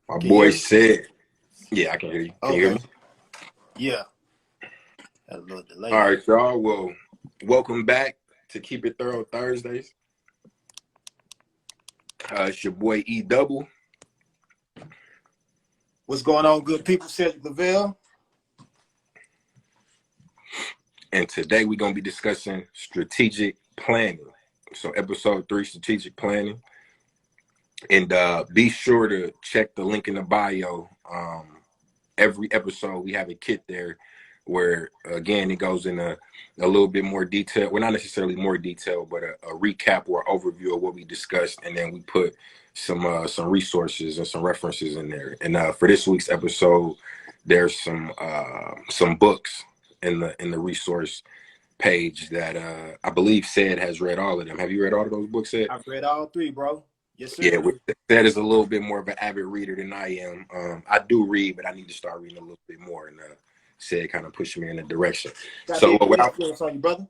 My Can you boy hear me? said, yeah, I can hear you. Can you hear Okay. me? Yeah. Had a little All delay. right, y'all. Well, welcome back to Keep It Thorough Thursdays. It's your boy E Double. What's going on, good people? Cedric Lavelle. And today we're going to be discussing strategic planning. So episode 3, strategic planning. And be sure to check the link in the bio. Every episode we have a kit there where, again, it goes in a little bit more detail. Well, not necessarily more detail, but a recap or overview of what we discussed. And then we put some resources and some references in there. And for this week's episode, there's some books in the resource page that I believe Said has read all of them. Have you read all of those books, Said? I've read all 3, bro. Yes, Yeah, sir. Said is a little bit more of an avid reader than I am. I do read, but I need to start reading a little bit more. And Said kind of pushed me in a direction. Got So the without influence on you, brother.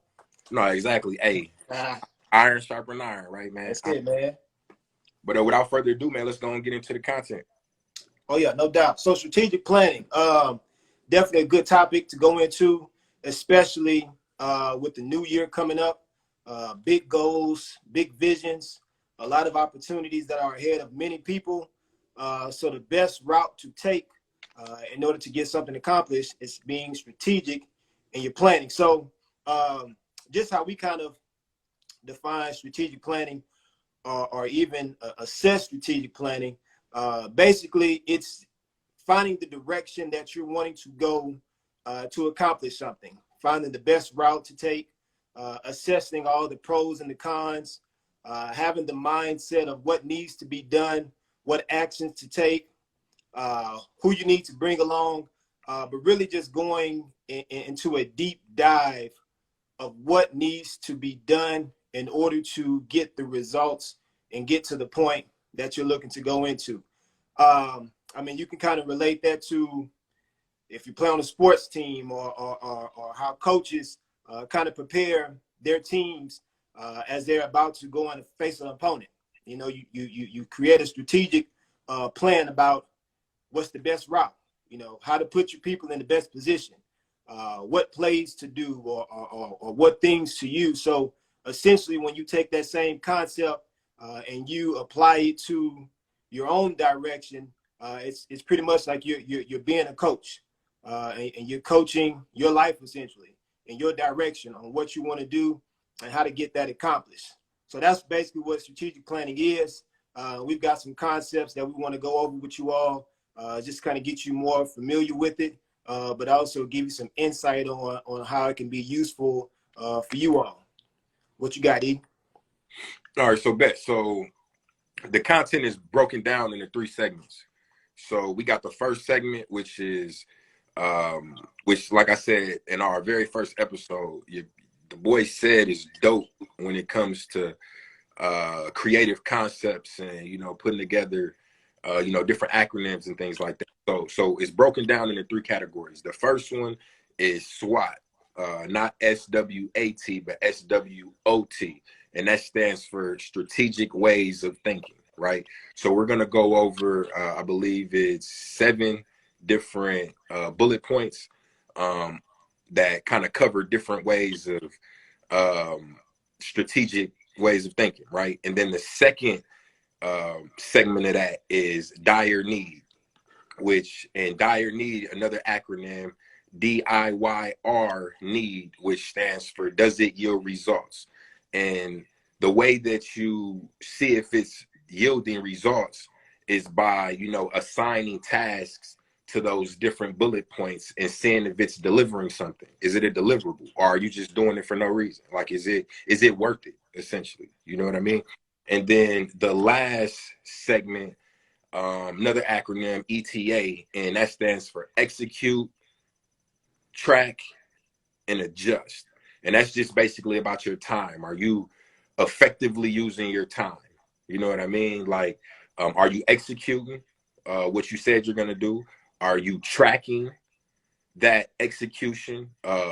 no, exactly. Hey, Ah, iron sharpen iron, right, man? that's it, man. But without further ado, man, let's go and get into the content. Oh, yeah, no doubt. So strategic planning, definitely a good topic to go into, especially with the new year coming up. Big goals, big visions, a lot of opportunities that are ahead of many people. So the best route to take in order to get something accomplished is being strategic in your planning. So just how we kind of define strategic planning or even assess strategic planning, basically it's finding the direction that you're wanting to go to accomplish something, finding the best route to take, assessing all the pros and the cons, having the mindset of what needs to be done, what actions to take, who you need to bring along, but really just going into a deep dive of what needs to be done in order to get the results and get to the point that you're looking to go into. I mean, you can kind of relate that to if you play on a sports team or how coaches kind of prepare their teams as they're about to go on and face an opponent. You know, you create a strategic plan about what's the best route, you know, how to put your people in the best position, what plays to do or what things to use. So essentially, when you take that same concept and you apply it to your own direction, it's pretty much like you're being a coach and you're coaching your life essentially in your direction on what you want to do and how to get that accomplished. So that's basically what strategic planning is. We've got some concepts that we want to go over with you all, just kind of get you more familiar with it, but also give you some insight on how it can be useful for you all. What you got, E? All right, so the content is broken down into 3 segments. So we got the first segment, which is which, like I said in our very first episode, the boy Said is dope when it comes to creative concepts and, you know, putting together you know, different acronyms and things like that. So it's broken down into 3 categories. The first one is SWOT, not SWAT, but SWOT, and that stands for strategic ways of thinking, right? So we're gonna go over, I believe it's 7 different bullet points that kind of cover different ways of strategic ways of thinking, right? And then the second segment of that is dire need, which in dire need, another acronym, DIYR need, which stands for does it yield results? And the way that you see if it's yielding results is by, you know, assigning tasks to those different bullet points and seeing if it's delivering something. Is it a deliverable, or are you just doing it for no reason? Like, is it worth it, essentially? You know what I mean? And then the last segment, another acronym, ETA, and that stands for execute, track, and adjust. And that's just basically about your time. Are you effectively using your time? You know what I mean? Like, are you executing what you said you're going to do? Are you tracking that execution,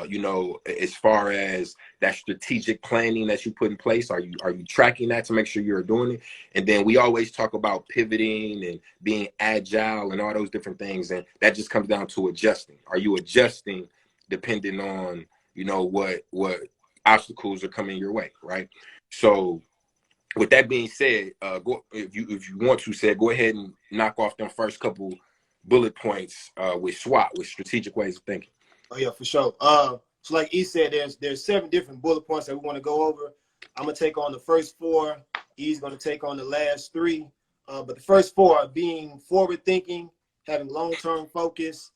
you know, as far as that strategic planning that you put in place? Are you tracking that to make sure you're doing it? And then we always talk about pivoting and being agile and all those different things, and that just comes down to adjusting. Are you adjusting depending on, you know, what obstacles are coming your way, right? So with that being said, go if you want to say, go ahead and knock off them first couple bullet points with SWOT, with strategic ways of thinking. Oh yeah, for sure. So like E said, there's 7 different bullet points that we want to go over. I'm gonna take on the first 4. E's gonna take on the last 3. But the first 4 are being forward thinking, having long-term focus,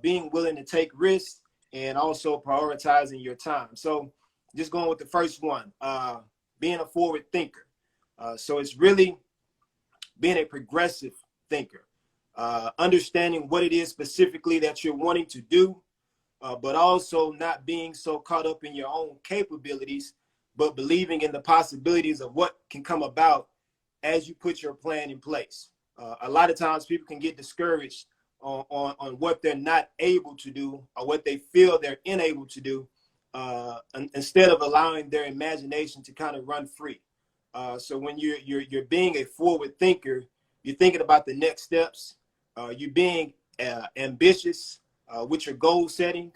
being willing to take risks, and also prioritizing your time. So just going with the first one, being a forward thinker. So it's really being a progressive thinker, understanding what it is specifically that you're wanting to do, but also not being so caught up in your own capabilities, but believing in the possibilities of what can come about as you put your plan in place. A lot of times people can get discouraged on what they're not able to do or what they feel they're unable to do, instead of allowing their imagination to kind of run free. So when you're being a forward thinker, you're thinking about the next steps. You're being ambitious with your goal setting.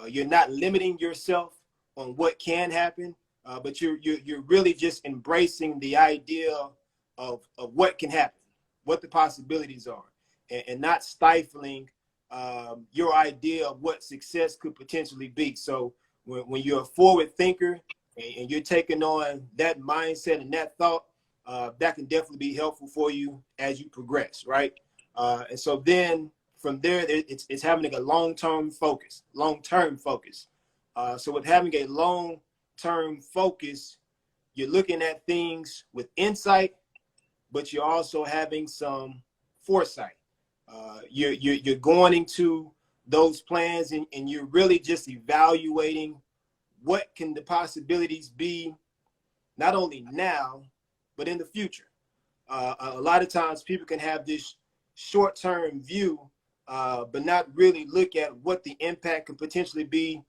You're not limiting yourself on what can happen, but you're really just embracing the idea of what can happen, what the possibilities are, and not stifling your idea of what success could potentially be. So when you're a forward thinker and you're taking on that mindset and that thought, that can definitely be helpful for you as you progress, right? And so then from there, it's having a long-term focus. So with having a long-term focus, you're looking at things with insight, but you're also having some foresight. You're going into those plans and you're really just evaluating what can the possibilities be, not only now, but in the future. A lot of times people can have this short-term view, but not really look at what the impact could potentially be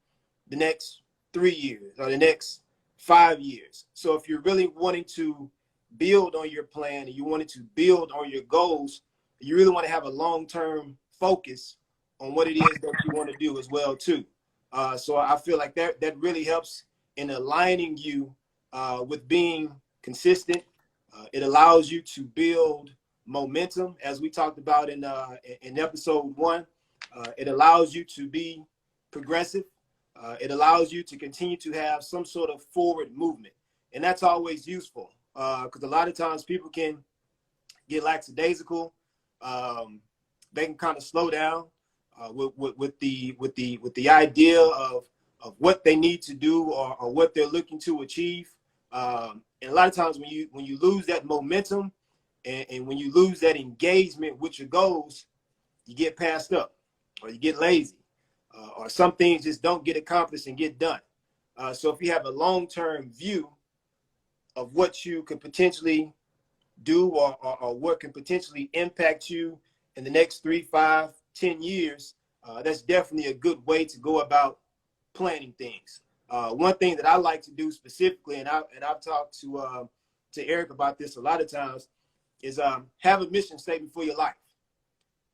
the next 3 years or the next 5 years. So if you're really wanting to build on your plan and you wanted to build on your goals, you really want to have a long-term focus on what it is that you want to do as well too. So I feel like that really helps in aligning you with being consistent. It allows you to build momentum, as we talked about in episode 1. It allows you to be progressive. It allows you to continue to have some sort of forward movement, and that's always useful because a lot of times people can get lackadaisical. They can kind of slow down with the idea of what they need to do or what they're looking to achieve. And a lot of times when you lose that momentum and when you lose that engagement with your goals, you get passed up or you get lazy or some things just don't get accomplished and get done. So if you have a long-term view of what you can potentially do or what can potentially impact you in the next 3, 5, 10 years, that's definitely a good way to go about planning things. One thing that I like to do specifically, and I've talked to Eric about this a lot of times, is have a mission statement for your life.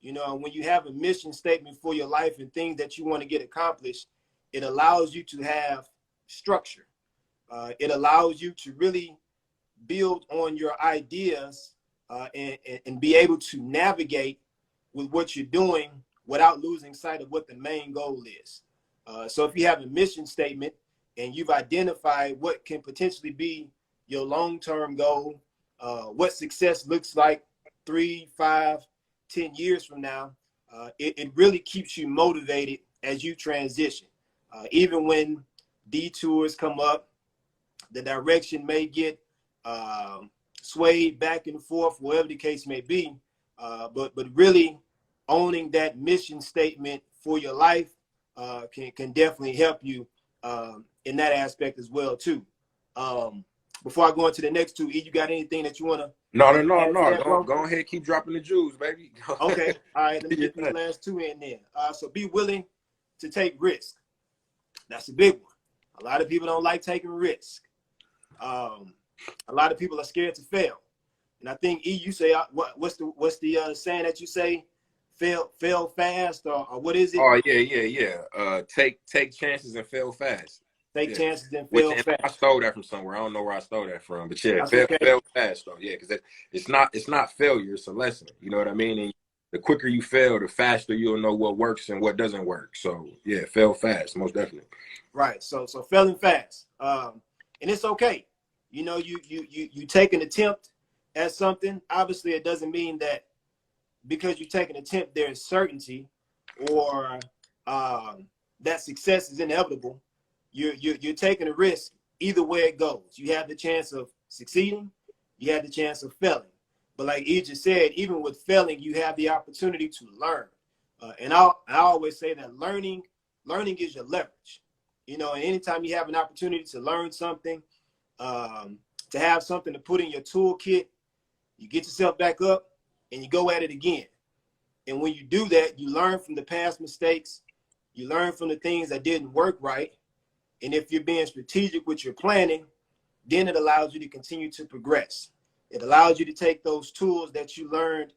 You know, when you have a mission statement for your life and things that you want to get accomplished, it allows you to have structure. It allows you to really build on your ideas and be able to navigate with what you're doing without losing sight of what the main goal is. So if you have a mission statement and you've identified what can potentially be your long-term goal, what success looks like 3, 5, 10 years from now, it really keeps you motivated as you transition. Even when detours come up, the direction may get swayed back and forth, whatever the case may be, but really owning that mission statement for your life can definitely help you in that aspect as well too. Before I go into the next 2, E, you got anything that you want to? No. Go ahead, keep dropping the jewels, baby. Okay, all right. Let me get these last 2 in there. So be willing to take risk. That's a big one. A lot of people don't like taking risk. A lot of people are scared to fail. And I think you say what's the saying that you say? Fail fast, or what is it? Oh yeah. Take chances and fail fast. Take chances and fail fast. I stole that from somewhere. I don't know where I stole that from, but yeah, fail fast though. Yeah, because it's not failure. It's a lesson. You know what I mean? And the quicker you fail, the faster you'll know what works and what doesn't work. So yeah, fail fast, most definitely. Right. So failing fast, and it's okay. You know, you take an attempt at something. Obviously, it doesn't mean that because you take an attempt, there's certainty or that success is inevitable. You're taking a risk either way it goes. You have the chance of succeeding, you have the chance of failing. But like E just said, even with failing, you have the opportunity to learn. And I always say that learning is your leverage. You know, and anytime you have an opportunity to learn something, to have something to put in your toolkit, you get yourself back up and you go at it again. And when you do that, you learn from the past mistakes. You learn from the things that didn't work right. And if you're being strategic with your planning, then it allows you to continue to progress. It allows you to take those tools that you learned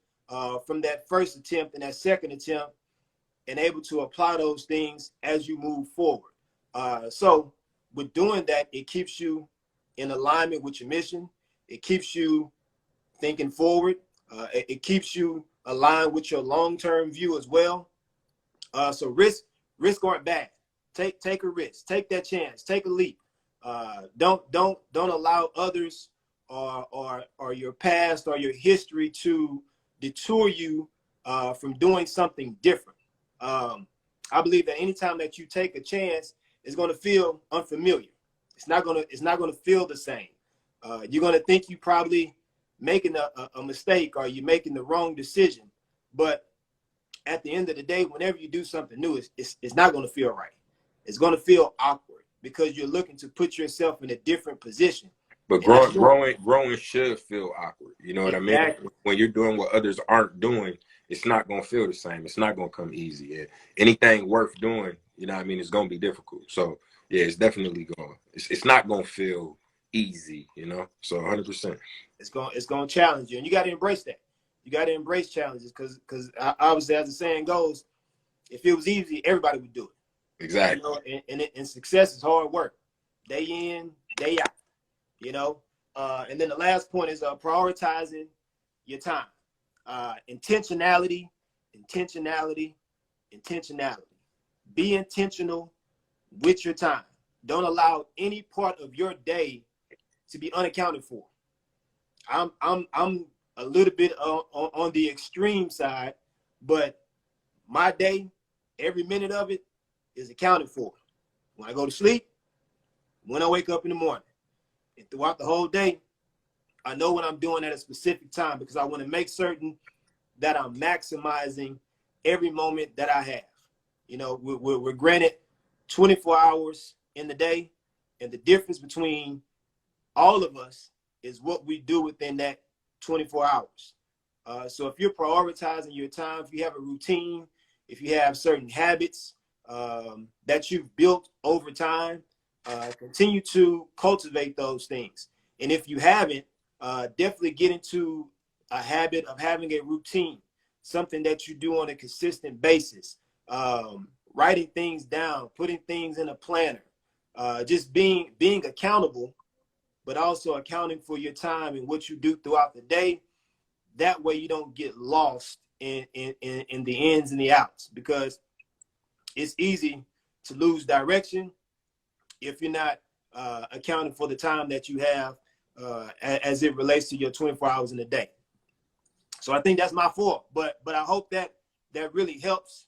from that first attempt and that second attempt and able to apply those things as you move forward. So with doing that, it keeps you in alignment with your mission. It keeps you thinking forward. It keeps you aligned with your long-term view as well. So risk aren't bad. Take a risk. Take that chance. Take a leap. Don't allow others or your past or your history to detour you from doing something different. I believe that anytime that you take a chance, it's going to feel unfamiliar. It's not going to feel the same. You're going to think you probably making a mistake or you're making the wrong decision. But at the end of the day, whenever you do something new, it's not going to feel right. It's going to feel awkward because you're looking to put yourself in a different position. But growing should feel awkward. You know what I mean? When you're doing what others aren't doing, it's not going to feel the same. It's not going to come easy. And anything worth doing, you know what I mean, it's going to be difficult. So yeah, it's definitely it's not going to feel easy, you know? So 100%. It's going to challenge you, and you got to embrace that. You got to embrace challenges because obviously, as the saying goes, if it was easy, everybody would do it. Exactly. You know, and success is hard work, day in, day out. You know, and then the last point is prioritizing your time. Intentionality. Be intentional with your time. Don't allow any part of your day to be unaccounted for. I'm a little bit on the extreme side, but my day, every minute of it is accounted for. When I go to sleep, when I wake up in the morning, and throughout the whole day, I know what I'm doing at a specific time because I want to make certain that I'm maximizing every moment that I have. You know, we're granted 24 hours in the day, and the difference between all of us is what we do within that 24 hours. So if you're prioritizing your time, if you have a routine, if you have certain habits that you've built over time, continue to cultivate those things. And if you haven't, definitely get into a habit of having a routine, something that you do on a consistent basis, writing things down, putting things in a planner, just being accountable, but also accounting for your time and what you do throughout the day. That way you don't get lost in the ins and the outs, because it's easy to lose direction if you're not accounting for the time that you have as it relates to your 24 hours in a day. So I think that's my fault, but I hope that really helps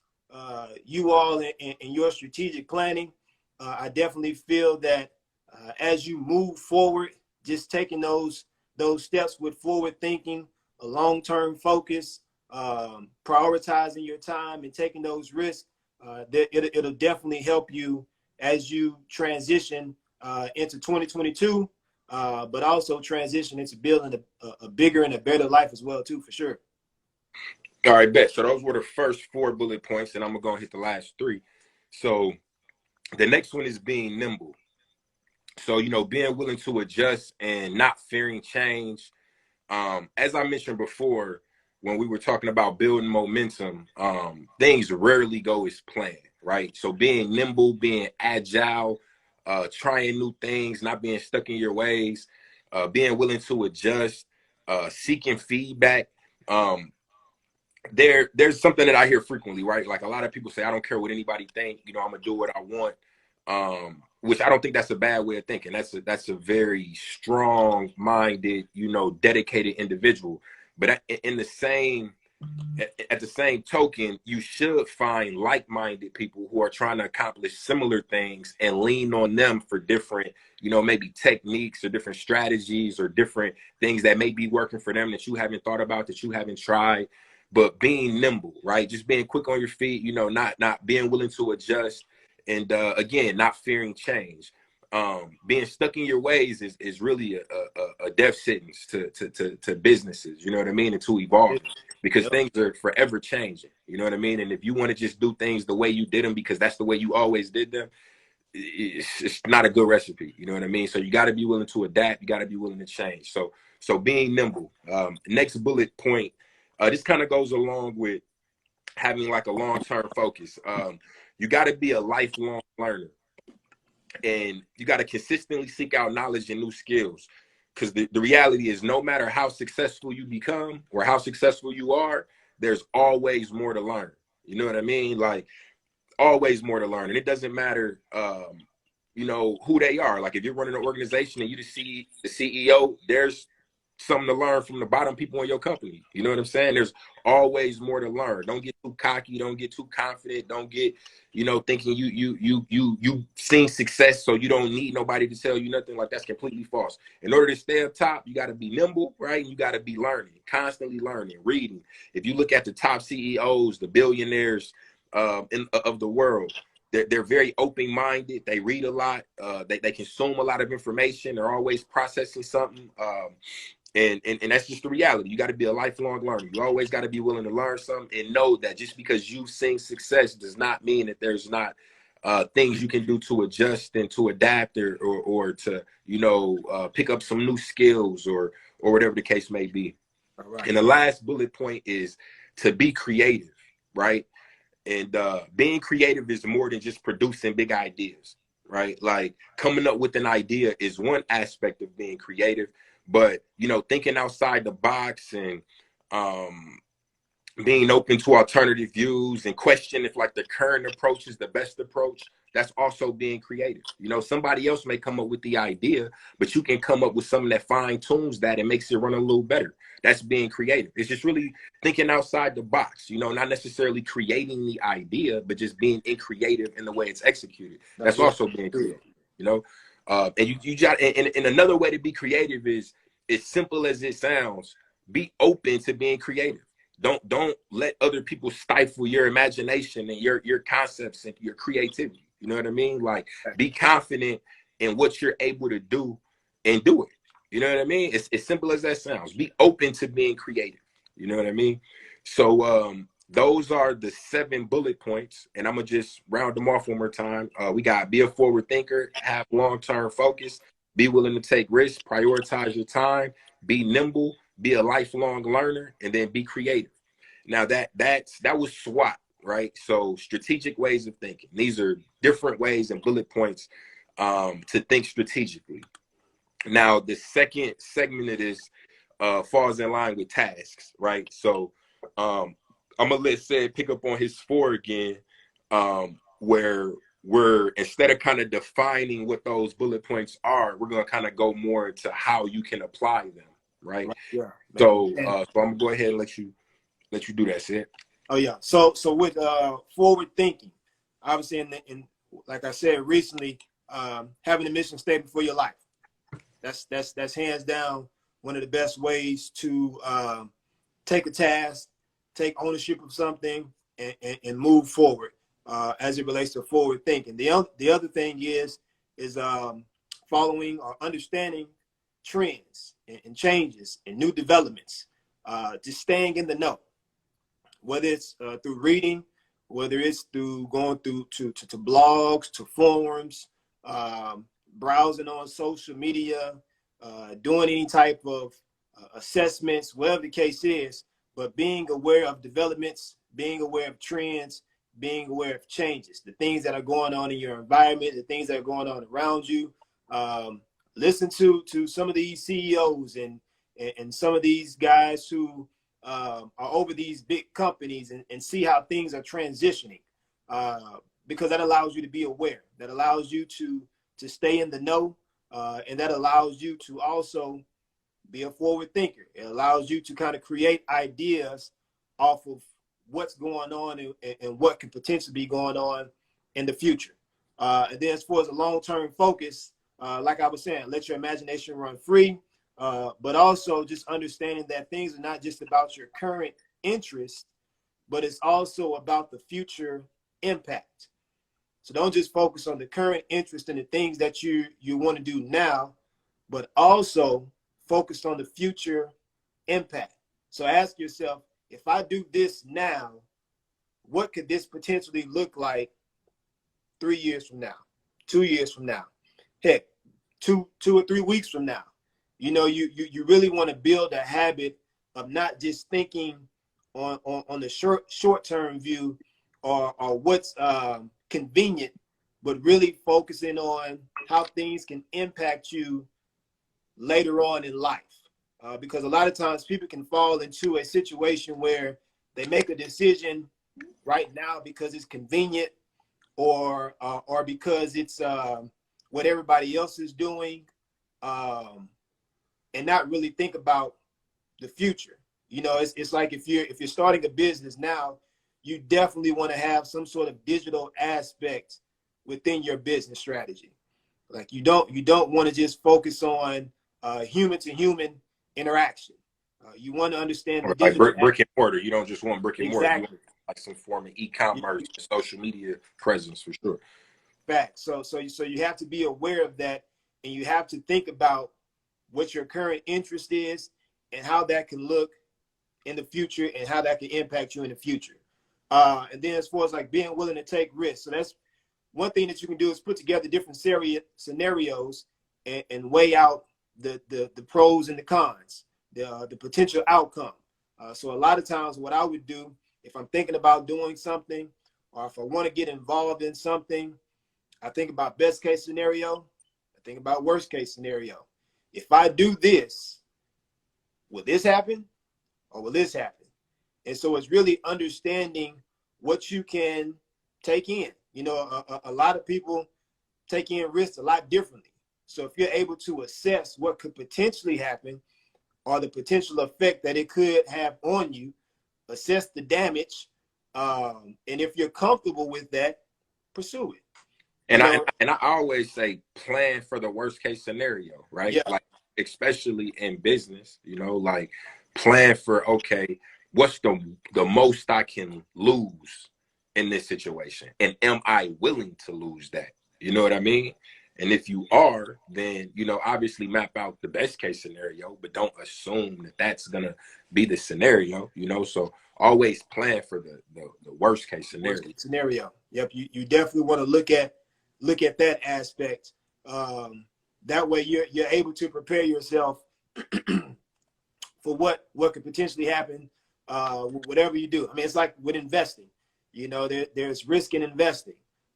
you all in your strategic planning. I definitely feel that as you move forward, just taking those steps with forward thinking, a long-term focus, prioritizing your time and taking those risks, it'll definitely help you as you transition into 2022, but also transition into building a bigger and a better life as well too, for sure. All right, bet. So those were the first 4 bullet points, and I'm gonna go hit the last 3. So the next one is being nimble. So, being willing to adjust and not fearing change. As I mentioned before, when we were talking about building momentum, things rarely go as planned, right? So being nimble, being agile, trying new things, not being stuck in your ways, being willing to adjust, seeking feedback. Um, there's something that I hear frequently, right? Like a lot of people say, I don't care what anybody think, I'm gonna do what I want. Which I don't think that's a bad way of thinking. That's a very strong minded, dedicated individual. But in the same at the same token, you should find like-minded people who are trying to accomplish similar things and lean on them for different, maybe techniques or different strategies or different things that may be working for them that you haven't thought about, that you haven't tried. But being nimble, right? Just being quick on your feet, not being willing to adjust, and again, not fearing change. Being stuck in your ways is really a death sentence to businesses, you know what I mean, and to evolve, because Yep. things are forever changing, you know what I mean? And if you want to just do things the way you did them because that's the way you always did them, it's not a good recipe, you know what I mean? So you got to be willing to adapt, you got to be willing to change. So being nimble. Next bullet point, this kind of goes along with having like a long-term focus. You got to be a lifelong learner, and you got to consistently seek out knowledge and new skills, because the reality is, no matter how successful you become or how successful you are, there's always more to learn. You know what I mean? Like, always more to learn. And it doesn't matter who they are. Like, if you're running an organization and you the CEO, there's something to learn from the bottom people in your company. You know what I'm saying? There's always more to learn. Don't get too cocky, don't get too confident, don't get, thinking you seen success so you don't need nobody to tell you nothing. Like, that's completely false. In order to stay up top, you got to be nimble, right? You got to be learning, constantly learning, reading. If you look at the top CEOs, the billionaires of the world, they're very open-minded. They read a lot. They consume a lot of information. They're always processing something. And that's just the reality. You got to be a lifelong learner. You always got to be willing to learn something, and know that just because you've seen success does not mean that there's not things you can do to adjust and to adapt, or to pick up some new skills, or whatever the case may be. All right. And the last bullet point is to be creative, right? And being creative is more than just producing big ideas, right? Like, coming up with an idea is one aspect of being creative, but thinking outside the box, and being open to alternative views, and question if like the current approach is the best approach, that's also being creative. Somebody else may come up with the idea, but you can come up with something that fine tunes that and makes it run a little better. That's being creative. It's just really thinking outside the box, not necessarily creating the idea, but just being creative in the way it's executed. That's also being creative, and you got, and another way to be creative is, as simple as it sounds, be open to being creative. Don't let other people stifle your imagination and your concepts and your creativity. You know what I mean? Like, be confident in what you're able to do, and do it. You know what I mean? It's as simple as that sounds. Be open to being creative. You know what I mean? So those are the 7 bullet points, and I'm gonna just round them off one more time. We got: be a forward thinker, have long-term focus, be willing to take risks, prioritize your time, be nimble, be a lifelong learner, and then be creative. Now that was SWOT, right? So strategic ways of thinking. These are different ways and bullet points to think strategically. Now the second segment of this falls in line with tasks, right? So I'm gonna let Sid pick up on his 4 again, where we're, instead of kind of defining what those bullet points are, we're gonna kind of go more into how you can apply them, right? Yeah. So I'm gonna go ahead and let you do that, Sid. Oh yeah. So with forward thinking, obviously, in like I said recently, having a mission statement for your life. That's hands down one of the best ways to take a task, take ownership of something, and move forward as it relates to forward thinking. The other thing is following or understanding trends and changes and new developments, just staying in the know, whether it's through reading, whether it's through going through to blogs, to forums, browsing on social media, doing any type of assessments, whatever the case is, but being aware of developments, being aware of trends, being aware of changes, the things that are going on in your environment, the things that are going on around you. Listen to some of these CEOs and some of these guys who are over these big companies and see how things are transitioning, because that allows you to be aware, that allows you to stay in the know, and that allows you to also be a forward thinker. It allows you to kind of create ideas off of what's going on and what could potentially be going on in the future. And then as far as a long-term focus, like I was saying, let your imagination run free, but also just understanding that things are not just about your current interest, but it's also about the future impact. So don't just focus on the current interest and the things that you want to do now, but also focus on the future impact. So ask yourself, if I do this now, what could this potentially look like 3 years from now, 2 years from now, heck, two or 3 weeks from now? You know, you really want to build a habit of not just thinking on the short-term view or what's convenient, but really focusing on how things can impact you later on in life. Because a lot of times people can fall into a situation where they make a decision right now because it's convenient, or because it's what everybody else is doing, and not really think about the future. You know, it's like if you're starting a business now, you definitely want to have some sort of digital aspect within your business strategy. Like you don't want to just focus on human to human interaction. You want to understand the Or like digital brick and mortar. You don't just want brick and mortar. You want exactly like some form of e-commerce, social media presence for sure. fact. So you have to be aware of that, and you have to think about what your current interest is and how that can look in the future and how that can impact you in the future. And then as far as like being willing to take risks, so that's one thing that you can do, is put together different scenarios and weigh out the pros and the cons, the potential outcome. So a lot of times what I would do if I'm thinking about doing something, or if I want to get involved in something, I think about best case scenario, I think about worst case scenario. If I do this, will this happen or will this happen? And so it's really understanding what you can take in. You know, a lot of people take in risks a lot differently. So if you're able to assess what could potentially happen or the potential effect that it could have on you, assess the damage, and if you're comfortable with that, pursue it. And I always say plan for the worst case scenario, right? Yeah. Like especially in business, you know, like plan for, okay, what's the most I can lose in this situation, and am I willing to lose that? You know what I mean? And if you are, then, you know, obviously map out the best case scenario, but don't assume that that's gonna be the scenario, you know. So always plan for the worst case scenario. Worst case scenario. Yep. You definitely want to look at that aspect. That way you're able to prepare yourself for what could potentially happen, whatever you do. I mean, it's like with investing. You know, there's risk in investing,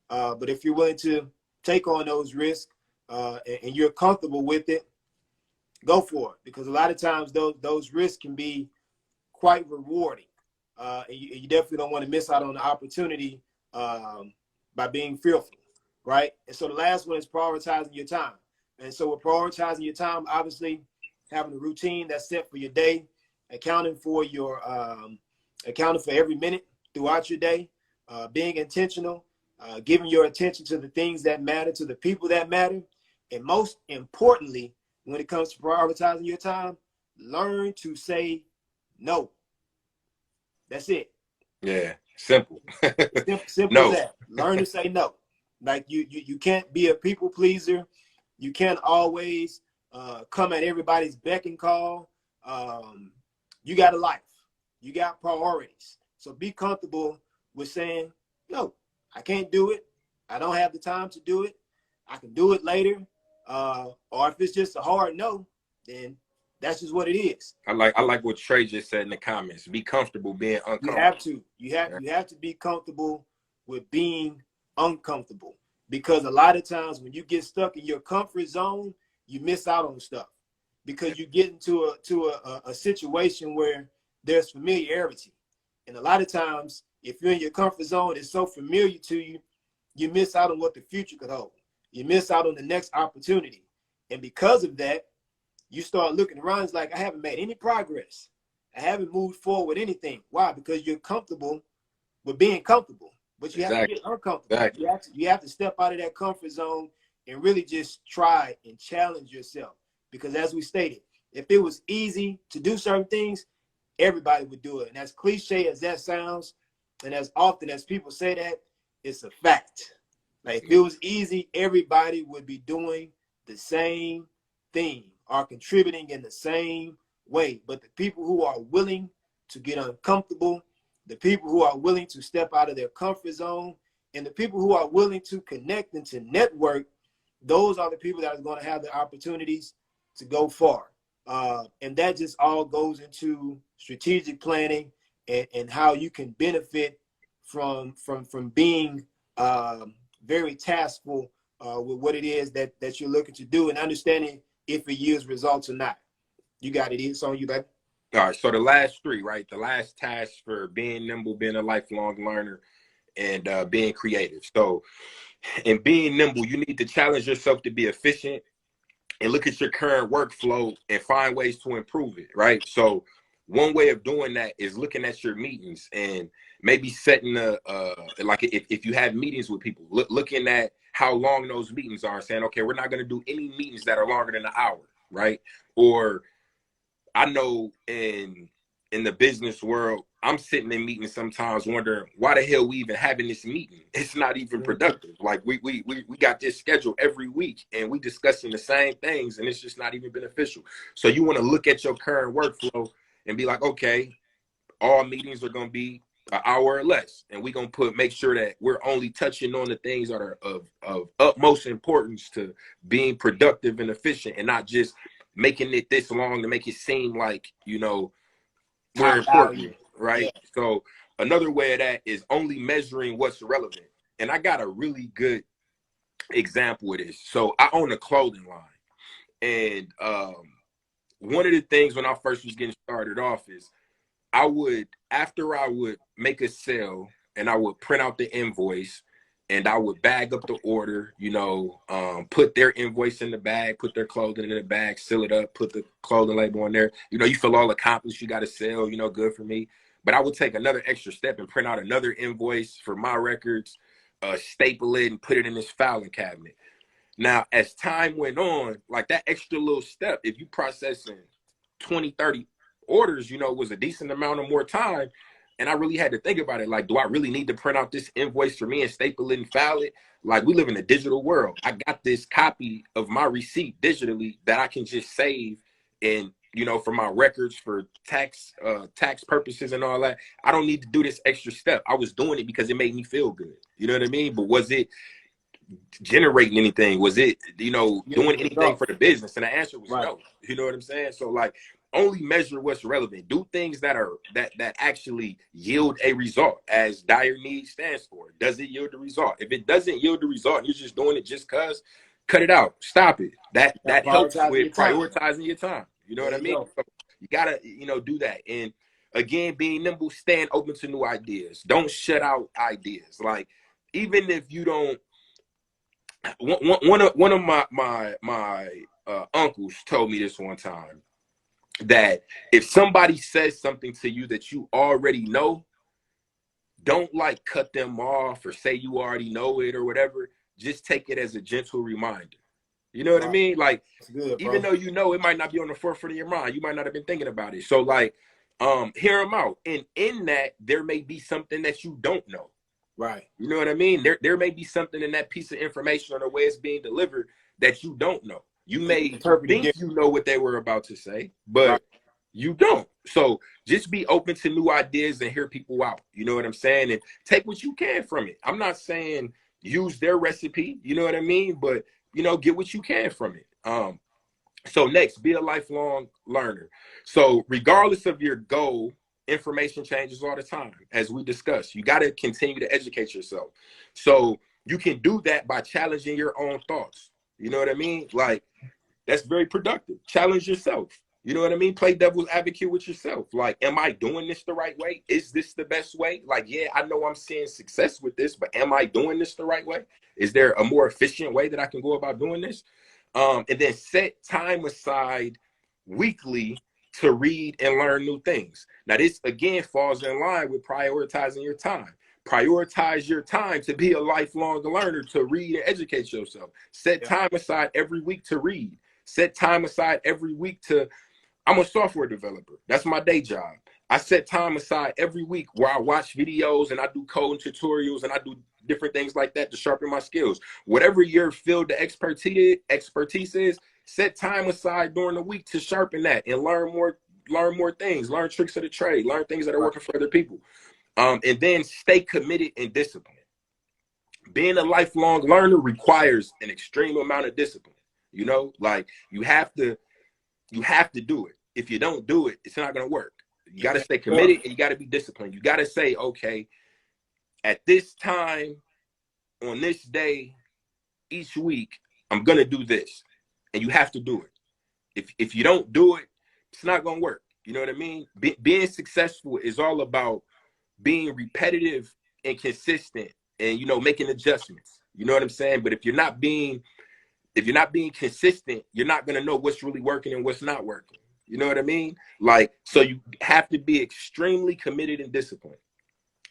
but if you're willing to take on those risks and you're comfortable with it, go for it. Because a lot of times those risks can be quite rewarding, and you definitely don't want to miss out on the opportunity by being fearful, right? And so the last one is prioritizing your time. And so with prioritizing your time, obviously having a routine that's set for your day, accounting for every minute throughout your day, being intentional, giving your attention to the things that matter, to the people that matter. And most importantly, when it comes to prioritizing your time, learn to say no. That's it. Yeah, simple. Simple No. as that. Learn to say no. Like you can't be a people pleaser. You can't always come at everybody's beck and call. You got a life. You got priorities. So be comfortable with saying No, I can't do it. I don't have the time to do it. I can do it later. Or if it's just a hard no, then that's just what it is. I like what Trey just said in the comments. Be comfortable being uncomfortable. You have to be comfortable with being uncomfortable, because a lot of times when you get stuck in your comfort zone, you miss out on stuff, because you get into a situation where there's familiarity. And a lot of times, if you're in your comfort zone, it's so familiar to you, you miss out on what the future could hold. You miss out on the next opportunity. And because of that, you start looking around, it's like, I haven't made any progress. I haven't moved forward with anything. Why? Because you're comfortable with being comfortable, but you have to get uncomfortable. Exactly. You have to step out of that comfort zone and really just try and challenge yourself. Because as we stated, if it was easy to do certain things, everybody would do it. And as cliche as that sounds, and as often as people say that, it's a fact. Like, if it was easy, everybody would be doing the same thing or contributing in the same way. But the people who are willing to get uncomfortable, the people who are willing to step out of their comfort zone, and the people who are willing to connect and to network, those are the people that are going to have the opportunities to go far. And that just all goes into strategic planning and how you can benefit from being very taskful with what it is that you're looking to do, and understanding if it yields results or not. You got it. It's on you, baby. All right. So the last three, right? The last task for being nimble, being a lifelong learner, and being creative. So in being nimble, you need to challenge yourself to be efficient and look at your current workflow and find ways to improve it, right? So one way of doing that is looking at your meetings and maybe setting like if you have meetings with people, looking at how long those meetings are and saying, okay, we're not going to do any meetings that are longer than an hour, right? Or I know in the business world, I'm sitting in meetings sometimes wondering why the hell we even having this meeting. It's not even productive. Like we got this schedule every week and we discussing the same things and it's just not even beneficial. So you want to look at your current workflow and be like, okay, all meetings are going to be an hour or less, and we're going to make sure that we're only touching on the things that are of utmost importance to being productive and efficient, and not just making it this long to make it seem like, you know, we're important, right? Yeah. So another way of that is only measuring what's relevant. And I got a really good example of this. So I own a clothing line, and one of the things when I first was getting started off is after I would make a sale and I would print out the invoice and I would bag up the order, you know, put their invoice in the bag, put their clothing in the bag, seal it up, put the clothing label on there. You know, you feel all accomplished, you got to sell, you know, good for me. But I would take another extra step and print out another invoice for my records, staple it and put it in this filing cabinet. Now, as time went on, like that extra little step, if you processing 20, 30 orders, you know, was a decent amount of more time. And I really had to think about it. Like, do I really need to print out this invoice for me and staple it and file it? Like, we live in a digital world. I got this copy of my receipt digitally that I can just save and, you know, for my records, for tax purposes and all that. I don't need to do this extra step. I was doing it because it made me feel good. You know what I mean? But was it generating anything? Was it, you know, doing anything for the business? And the answer was no. You know what I'm saying? So like, only measure what's relevant. Do things that are that actually yield a result, as dire need stands for. Does it yield the result? If it doesn't yield the result, and you're just doing it just cause, cut it out. Stop it. That helps with prioritizing your time. You know what I mean? So you gotta, you know, do that. And again, being nimble, staying open to new ideas. Don't shut out ideas. Like, even if you don't, one of my uncles told me this one time, that if somebody says something to you that you already know, don't like cut them off or say you already know it or whatever. Just take it as a gentle reminder. You know what I mean? Like, good, even though you know, it might not be on the forefront of your mind. You might not have been thinking about it. So like, hear them out. And in that, there may be something that you don't know. Right. You know what I mean? There may be something in that piece of information or the way it's being delivered that you don't know. You may think you know what they were about to say, but You don't. So just be open to new ideas and hear people out. You know what I'm saying? And take what you can from it. I'm not saying use their recipe, you know what I mean? But, you know, get what you can from it. So next, be a lifelong learner. So regardless of your goal, information changes all the time, as we discussed. You got to continue to educate yourself. So you can do that by challenging your own thoughts. You know what I mean? Like, that's very productive. Challenge yourself. You know what I mean? Play devil's advocate with yourself. Like, am I doing this the right way? Is this the best way? Like, yeah, I know I'm seeing success with this, but am I doing this the right way? Is there a more efficient way that I can go about doing this? And then set time aside weekly to read and learn new things. Now, this again falls in line with prioritizing your time. Prioritize your time to be a lifelong learner, to read and educate yourself. Set time aside every week to read. Set time aside every week to, I'm a software developer. That's my day job. I set time aside every week where I watch videos and I do coding tutorials and I do different things like that to sharpen my skills. Whatever your field of expertise is, set time aside during the week to sharpen that and learn more things, learn tricks of the trade, learn things that are working for other people. And then stay committed and disciplined. Being a lifelong learner requires an extreme amount of discipline. You know, like you have to do it. If you don't do it, it's not going to work. You got to stay committed and you got to be disciplined. You got to say, okay, at this time, on this day, each week, I'm going to do this. And you have to do it. If you don't do it, it's not going to work. You know what I mean? Being successful is all about being repetitive and consistent and, you know, making adjustments. You know what I'm saying? But if you're not being consistent, you're not going to know what's really working and what's not working. You know what I mean? Like, so you have to be extremely committed and disciplined.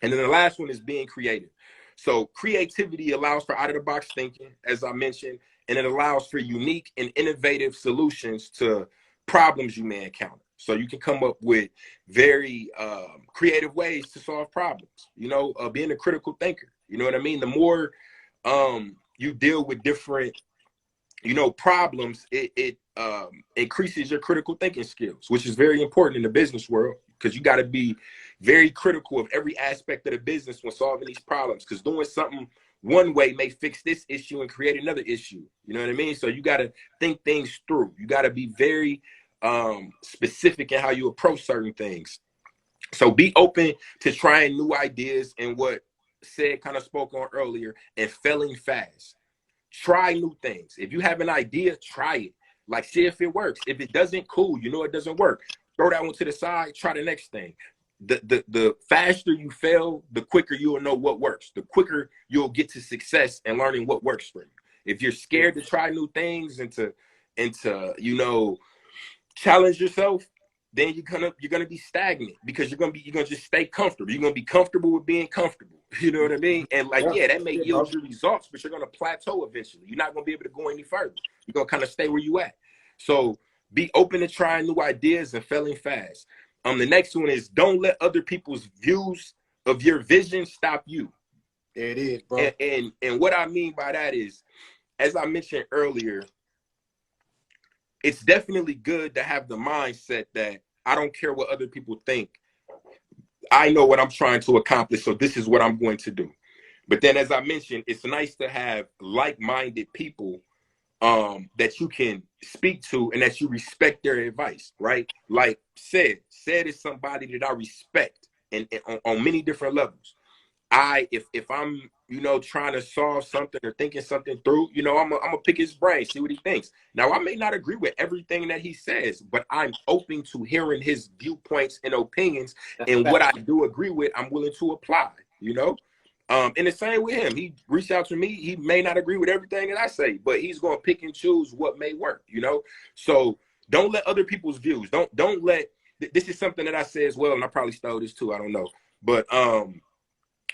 And then the last one is being creative. So creativity allows for out-of-the-box thinking, as I mentioned, and it allows for unique and innovative solutions to problems you may encounter. So you can come up with very creative ways to solve problems, you know, being a critical thinker. You know what I mean? The more you deal with different, you know, problems, it increases your critical thinking skills, which is very important in the business world, because you got to be very critical of every aspect of the business when solving these problems, because doing something one way may fix this issue and create another issue. You know what I mean? So you got to think things through. You got to be very specific in how you approach certain things. So be open to trying new ideas, and what Said kind of spoke on earlier, and failing fast. Try new things. If you have an idea, try it. Like, see if it works. If it doesn't, cool. You know it doesn't work. Throw that one to the side. Try the next thing. The faster you fail, the quicker you'll know what works. The quicker you'll get to success and learning what works for you. If you're scared to try new things and to you know, challenge yourself, then you're gonna be stagnant, because you're gonna just stay comfortable. You're gonna be comfortable with being comfortable. You know what I mean? And like, yeah, that may yield you results, but you're gonna plateau eventually. You're not gonna be able to go any further. You're gonna kind of stay where you at. So be open to trying new ideas and failing fast. The next one is, don't let other people's views of your vision stop you. There it is, bro. And what I mean by that is, as I mentioned earlier, it's definitely good to have the mindset that I don't care what other people think. I know what I'm trying to accomplish, so this is what I'm going to do. But then, as I mentioned, it's nice to have like-minded people that you can speak to and that you respect their advice, right? Like Said is somebody that I respect and on many different levels. If I'm, you know, trying to solve something or thinking something through, you know, I'm gonna pick his brain, see what he thinks. Now, I may not agree with everything that he says, but I'm open to hearing his viewpoints and opinions. And what I do agree with, I'm willing to apply, you know. And the same with him. He reached out to me. He may not agree with everything that I say, but he's gonna pick and choose what may work, you know. So don't let other people's views. Don't let. This is something that I say as well, and I probably stole this too. I don't know, but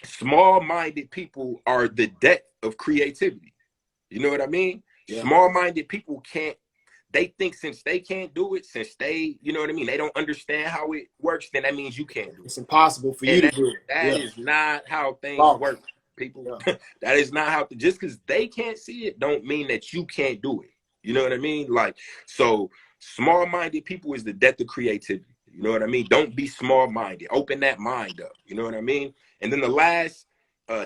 small-minded people are the death of creativity. You know what I mean? Yeah. Small-minded people can't. They think since they can't do it, since they, you know what I mean, they don't understand how it works, then that means you can't do it. It's impossible for you to do it. That is not how things work, people. Yeah. That is not how, just because they can't see it don't mean that you can't do it. You know what I mean? Like, so small-minded people is the death of creativity. You know what I mean? Don't be small-minded. Open that mind up. You know what I mean? And then the last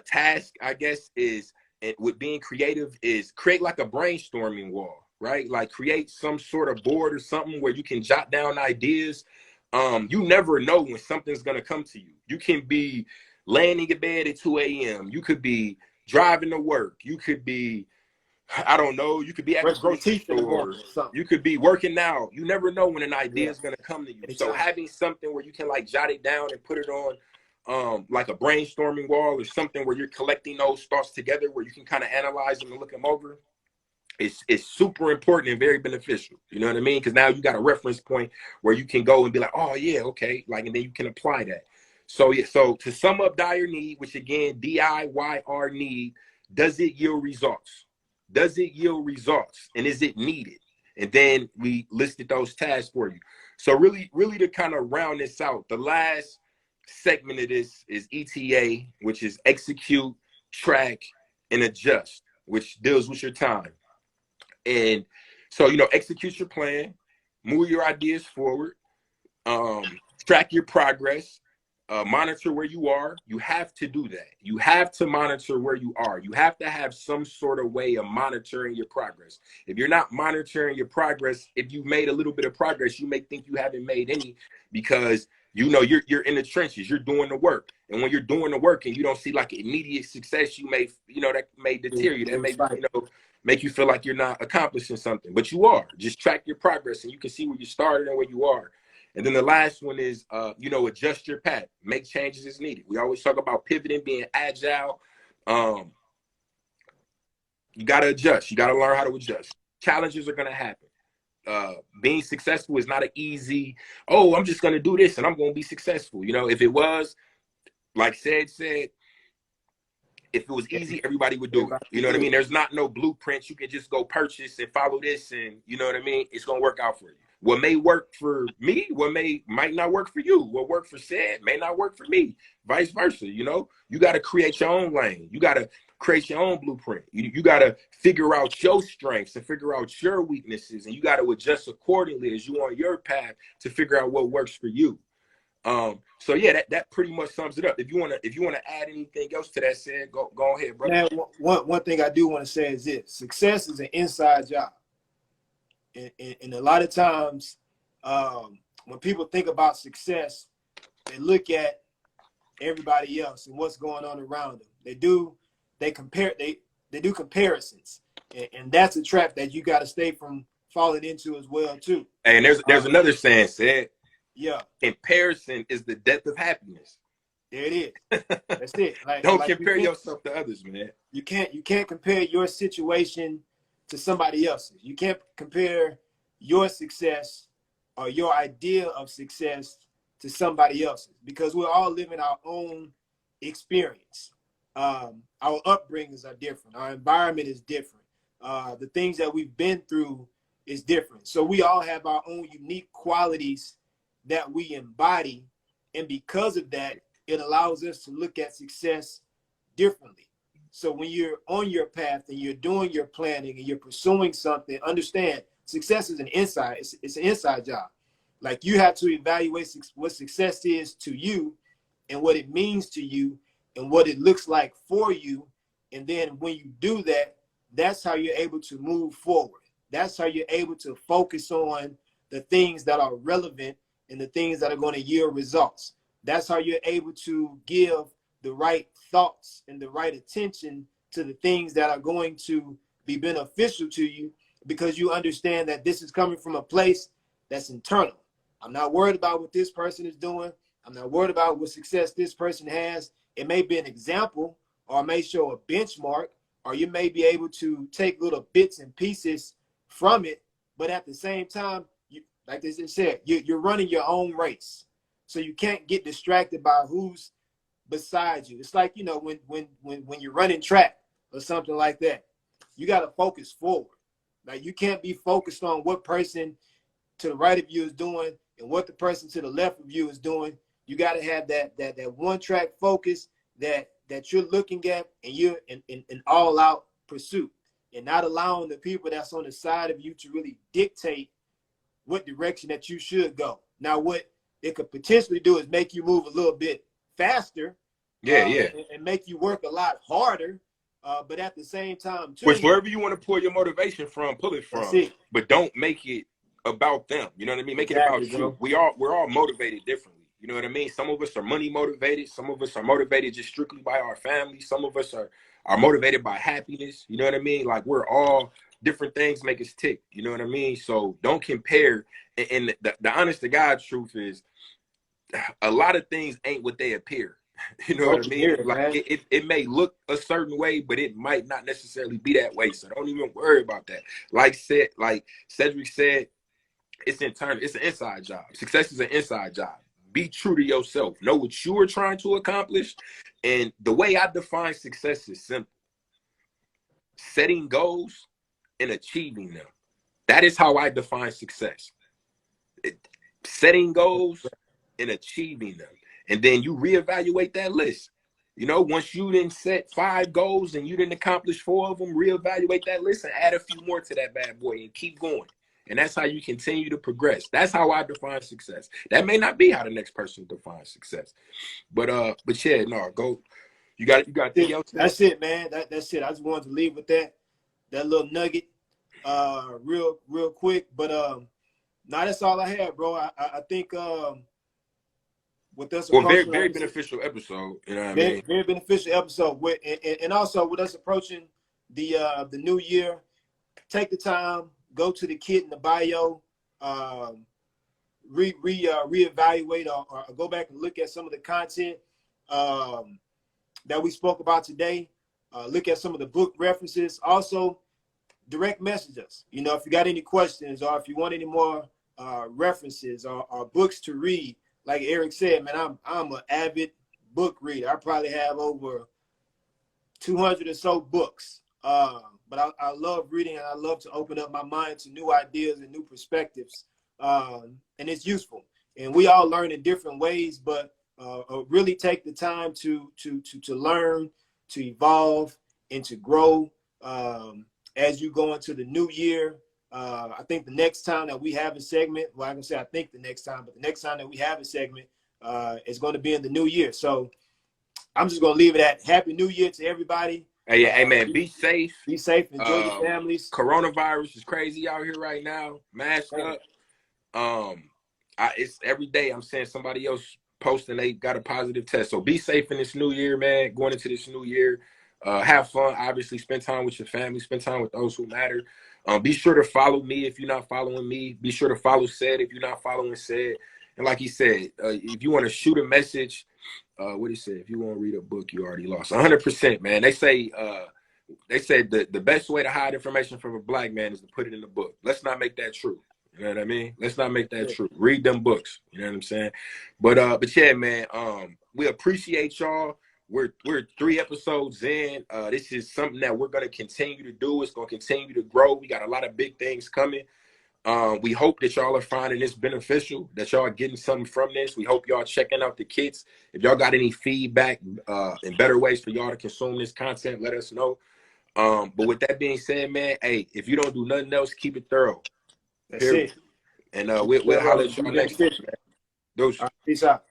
task, I guess, is with being creative is create like a brainstorming wall, right? Like create some sort of board or something where you can jot down ideas. You never know when something's gonna come to you. You can be laying in your bed at 2 a.m. You could be driving to work. You could be, I don't know, you could be at the grocery store. You could be working out. You never know when an idea is gonna come to you. So having something where you can like jot it down and put it on like a brainstorming wall or something where you're collecting those thoughts together where you can kind of analyze them and look them over. It's super important and very beneficial. You know what I mean? Because now you got a reference point where you can go and be like, oh yeah, okay, like, and then you can apply that. So yeah, so to sum up dire need, which again, DIYR need, does it yield results? Does it yield results? And is it needed? And then we listed those tasks for you. So really to kind of round this out, the last segment of this is ETA, which is execute, track, and adjust, which deals with your time. And so, you know, execute your plan, move your ideas forward, track your progress, monitor where you are. You have to do that. You have to monitor where you are. You have to have some sort of way of monitoring your progress. If you're not monitoring your progress, if you've made a little bit of progress, you may think you haven't made any because you know you're in the trenches, you're doing the work. And when you're doing the work and you don't see like immediate success, you may, you know, that may deter you. That may, you know, make you feel like you're not accomplishing something, but you are. Just track your progress and you can see where you started and where you are. And then the last one is, you know, adjust your path, make changes as needed. We always talk about pivoting, being agile. You got to adjust. You got to learn how to adjust. Challenges are going to happen. Being successful is not an easy, oh, I'm just going to do this and I'm going to be successful. You know, if it was, like said, if it was easy, everybody would do it. You know what I mean? There's not no blueprints. You can just go purchase and follow this and, you know what I mean? It's going to work out for you. What may work for me, might not work for you. What worked for said may not work for me. Vice versa, you know? You got to create your own lane. You got to create your own blueprint. You got to figure out your strengths and figure out your weaknesses, and you got to adjust accordingly as you on your path to figure out what works for you. So yeah, that pretty much sums it up. If you wanna add anything else to that, said, go ahead, brother. Now, one thing I do want to say is this: success is an inside job, and a lot of times, when people think about success, they look at everybody else and what's going on around them. They do comparisons, and that's a trap that you got to stay from falling into as well too. And there's another saying said. Yeah. Comparison is the death of happiness. There it is. That's it. Don't compare yourself to others, man. You can't compare your situation to somebody else's. You can't compare your success or your idea of success to somebody else's, because we're all living our own experience. Our upbringings are different. Our environment is different. The things that we've been through is different. So we all have our own unique qualities that we embody, and because of that, it allows us to look at success differently. So when you're on your path and you're doing your planning and you're pursuing something, understand success is it's an inside job. Like, you have to evaluate what success is to you and what it means to you and what it looks like for you. And then when you do that, that's how you're able to move forward. That's how you're able to focus on the things that are relevant and the things that are going to yield results. That's how you're able to give the right thoughts and the right attention to the things that are going to be beneficial to you, because you understand that this is coming from a place that's internal. I'm not worried about what this person is doing. I'm not worried about what success this person has. It may be an example, or it may show a benchmark, or you may be able to take little bits and pieces from it. But at the same time, like they said, you're running your own race. So you can't get distracted by who's beside you. It's like, you know, when you're running track or something like that, you got to focus forward. Like, you can't be focused on what person to the right of you is doing and what the person to the left of you is doing. You got to have that one track focus that you're looking at, and you're in all out pursuit, and not allowing the people that's on the side of you to really dictate what direction that you should go. Now, what it could potentially do is make you move a little bit faster. Yeah. And make you work a lot harder. But at the same time, too. Which wherever you want to pull your motivation from, pull it from. But don't make it about them. You know what I mean? Make it about you. We're all motivated differently. You know what I mean? Some of us are money motivated. Some of us are motivated just strictly by our family. Some of us are motivated by happiness. You know what I mean? Like, we're all different things make us tick. You know what I mean? So don't compare. And the honest to God truth is, a lot of things ain't what they appear. You know what I mean? Like, it may look a certain way, but it might not necessarily be that way. So don't even worry about that. Like Cedric said, it's an inside job. Success is an inside job. Be true to yourself. Know what you are trying to accomplish. And the way I define success is simple. Setting goals and achieving them. That is how I define success. Setting goals and achieving them. And then you reevaluate that list. You know, once you didn't set 5 goals and you didn't accomplish 4 of them, reevaluate that list and add a few more to that bad boy and keep going. And that's how you continue to progress. That's how I define success. That may not be how the next person defines success. But yeah, no, go. You got That's it, man. That's it. I just wanted to leave with that little nugget real quick. But that's all I have, bro. I think with us, very beneficial episode. You know what I mean? Very beneficial episode. And also with us approaching the new year, take the time, go to the kit in the bio, reevaluate or go back and look at some of the content that we spoke about today. Look at some of the book references. Also, direct message us. You know, if you got any questions or if you want any more references or books to read. Like Eric said, man, I'm an avid book reader. I probably have over 200 or so books. But I love reading, and I love to open up my mind to new ideas and new perspectives. And it's useful. And we all learn in different ways, but really take the time to learn, to evolve, and to grow as you go into the new year. I think the next time that we have a segment, well, I can say I think the next time, but the next time that we have a segment is going to be in the new year. So I'm just going to leave it at Happy New Year to everybody. Hey, man, be safe. Be safe. Enjoy your families. Coronavirus is crazy out here right now. Mask up. It's every day I'm seeing somebody else posting they got a positive test. So be safe in this new year, man. Going into this new year. Have fun. Obviously, spend time with your family. Spend time with those who matter. Be sure to follow me if you're not following me. Be sure to follow Ced if you're not following Ced. And like he said, if you want to shoot a message, what he said, if you want to read a book, you already lost. 100%, man. They say the best way to hide information from a black man is to put it in the book. Let's not make that true. You know what I mean? Let's not make that true. Read them books. You know what I'm saying? But yeah, man, we appreciate y'all. We're 3 episodes in. This is something that we're going to continue to do. It's going to continue to grow. We got a lot of big things coming. We hope that y'all are finding this beneficial, that y'all are getting something from this. We hope y'all checking out the kits. If y'all got any feedback and better ways for y'all to consume this content, let us know. But with that being said, man, hey, if you don't do nothing else, keep it thorough. That's it. And we'll holler at y'all next time. Peace out.